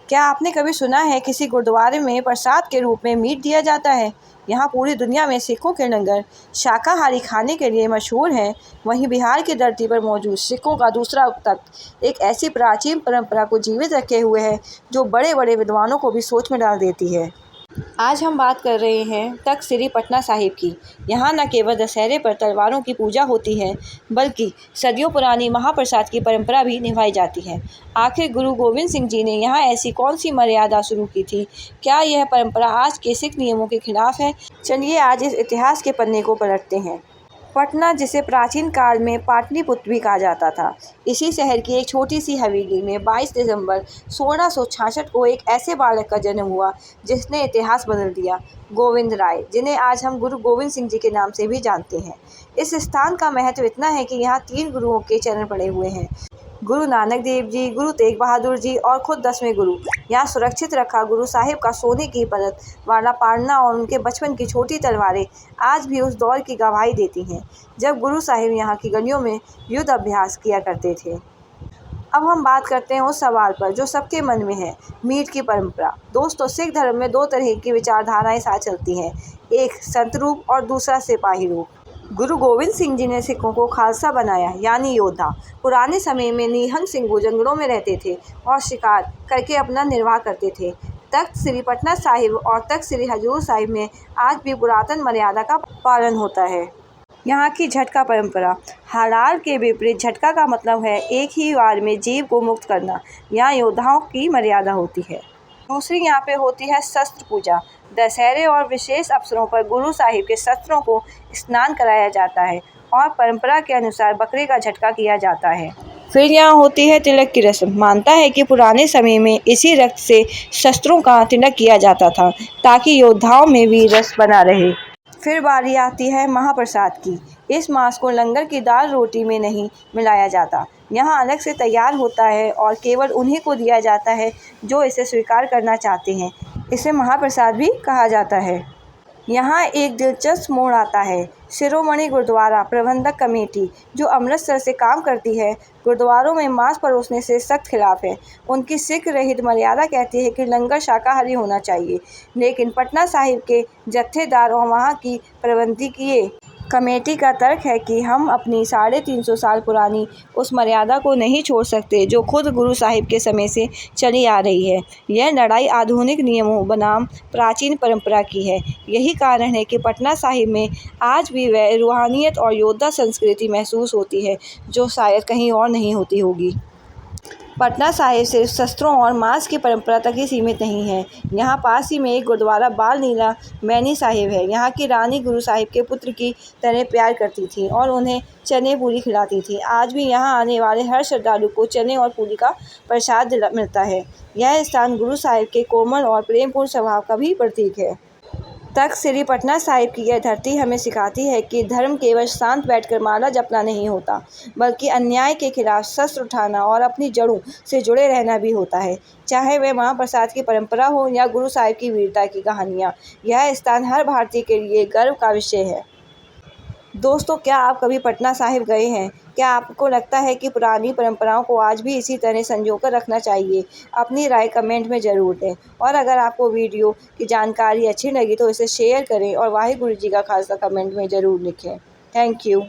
क्या आपने कभी सुना है किसी गुरुद्वारे में प्रसाद के रूप में मीट दिया जाता है? यहाँ पूरी दुनिया में सिखों के लंगर शाकाहारी खाने के लिए मशहूर हैं। वहीं बिहार की धरती पर मौजूद सिखों का दूसरा तख्त एक ऐसी प्राचीन परंपरा को जीवित रखे हुए है जो बड़े बड़े विद्वानों को भी सोच में डाल देती है। आज हम बात कर रहे हैं तख्त श्री पटना साहिब की। यहाँ न केवल दशहरे पर तलवारों की पूजा होती है, बल्कि सदियों पुरानी महाप्रसाद की परंपरा भी निभाई जाती है। आखिर गुरु गोविंद सिंह जी ने यहाँ ऐसी कौन सी मर्यादा शुरू की थी? क्या यह परंपरा आज के सिख नियमों के खिलाफ है? चलिए आज इस इतिहास के पन्ने को पलटते हैं। पटना, जिसे प्राचीन काल में पाटलिपुत्र भी कहा जाता था, इसी शहर की एक छोटी सी हवेली में 22 दिसंबर 1666 को एक ऐसे बालक का जन्म हुआ जिसने इतिहास बदल दिया। गोविंद राय, जिन्हें आज हम गुरु गोविंद सिंह जी के नाम से भी जानते हैं। इस स्थान का महत्व इतना है कि यहाँ 3 गुरुओं के चरण पड़े हुए हैं: गुरु नानक देव जी, गुरु तेग बहादुर जी और खुद 10वें गुरु। यहाँ सुरक्षित रखा गुरु साहिब का सोने की परत वाला पालना और उनके बचपन की छोटी तलवारें आज भी उस दौर की गवाही देती हैं जब गुरु साहिब यहाँ की गलियों में युद्ध अभ्यास किया करते थे। अब हम बात करते हैं उस सवाल पर जो सबके मन में है, मीट की परंपरा। दोस्तों, सिख धर्म में 2 तरह की विचारधाराएं साथ चलती हैं, एक संत रूप और दूसरा सिपाही रूप। गुरु गोविंद सिंह जी ने सिखों को खालसा बनाया, यानी योद्धा। पुराने समय में निहंग सिंह जंगलों में रहते थे और शिकार करके अपना निर्वाह करते थे। तख्त श्री पटना साहिब और तख्त श्री हजूर साहिब में आज भी पुरातन मर्यादा का पालन होता है। यहाँ की झटका परंपरा। हलाल के विपरीत झटका का मतलब है एक ही बार में जीव को मुक्त करना। यहाँ योद्धाओं की मर्यादा होती है। दूसरी यहाँ पे होती है शस्त्र पूजा। दशहरे और विशेष अवसरों पर गुरु साहिब के शस्त्रों को स्नान कराया जाता है और परंपरा के अनुसार बकरे का झटका किया जाता है। फिर यहाँ होती है तिलक की रस्म। मानता है कि पुराने समय में इसी रक्त से शस्त्रों का तिलक किया जाता था ताकि योद्धाओं में वीर रस बना रहे। फिर बारी आती है महाप्रसाद की। इस मांस को लंगर की दाल रोटी में नहीं मिलाया जाता। यहाँ अलग से तैयार होता है और केवल उन्हीं को दिया जाता है जो इसे स्वीकार करना चाहते हैं। इसे महाप्रसाद भी कहा जाता है। यहाँ एक दिलचस्प मोड़ आता है। शिरोमणि गुरुद्वारा प्रबंधक कमेटी, जो अमृतसर से काम करती है, गुरुद्वारों में मांस परोसने से सख्त खिलाफ है। उनकी सिख रहित मर्यादा कहती है कि लंगर शाकाहारी होना चाहिए, लेकिन पटना साहिब के जत्थेदार और वहाँ की प्रबंधकीय कमेटी का तर्क है कि हम अपनी 350 साल पुरानी उस मर्यादा को नहीं छोड़ सकते जो खुद गुरु साहिब के समय से चली आ रही है। यह लड़ाई आधुनिक नियमों बनाम प्राचीन परंपरा की है। यही कारण है कि पटना साहिब में आज भी वह रूहानियत और योद्धा संस्कृति महसूस होती है जो शायद कहीं और नहीं होती होगी। पटना साहिब सिर्फ शस्त्रों और मांस की परंपरा तक ही सीमित नहीं है। यहाँ पास ही में एक गुरुद्वारा बाल नीला मैनी साहिब है। यहाँ की रानी गुरु साहिब के पुत्र की तरह प्यार करती थी और उन्हें चने पूरी खिलाती थी। आज भी यहाँ आने वाले हर श्रद्धालु को चने और पूरी का प्रसाद मिलता है। यह स्थान गुरु साहिब के कोमल और प्रेमपूर्ण स्वभाव का भी प्रतीक है। तख्त श्री पटना साहिब की यह धरती हमें सिखाती है कि धर्म केवल शांत बैठकर माला जपना नहीं होता, बल्कि अन्याय के खिलाफ शस्त्र उठाना और अपनी जड़ों से जुड़े रहना भी होता है। चाहे वह महाप्रसाद की परंपरा हो या गुरु साहिब की वीरता की कहानियाँ, यह स्थान हर भारतीय के लिए गर्व का विषय है। दोस्तों, क्या आप कभी पटना साहिब गए हैं? क्या आपको लगता है कि पुरानी परंपराओं को आज भी इसी तरह संजोकर रखना चाहिए? अपनी राय कमेंट में ज़रूर दें और अगर आपको वीडियो की जानकारी अच्छी लगी तो इसे शेयर करें और वाहिगुरु जी का खालसा कमेंट में ज़रूर लिखें। Thank you.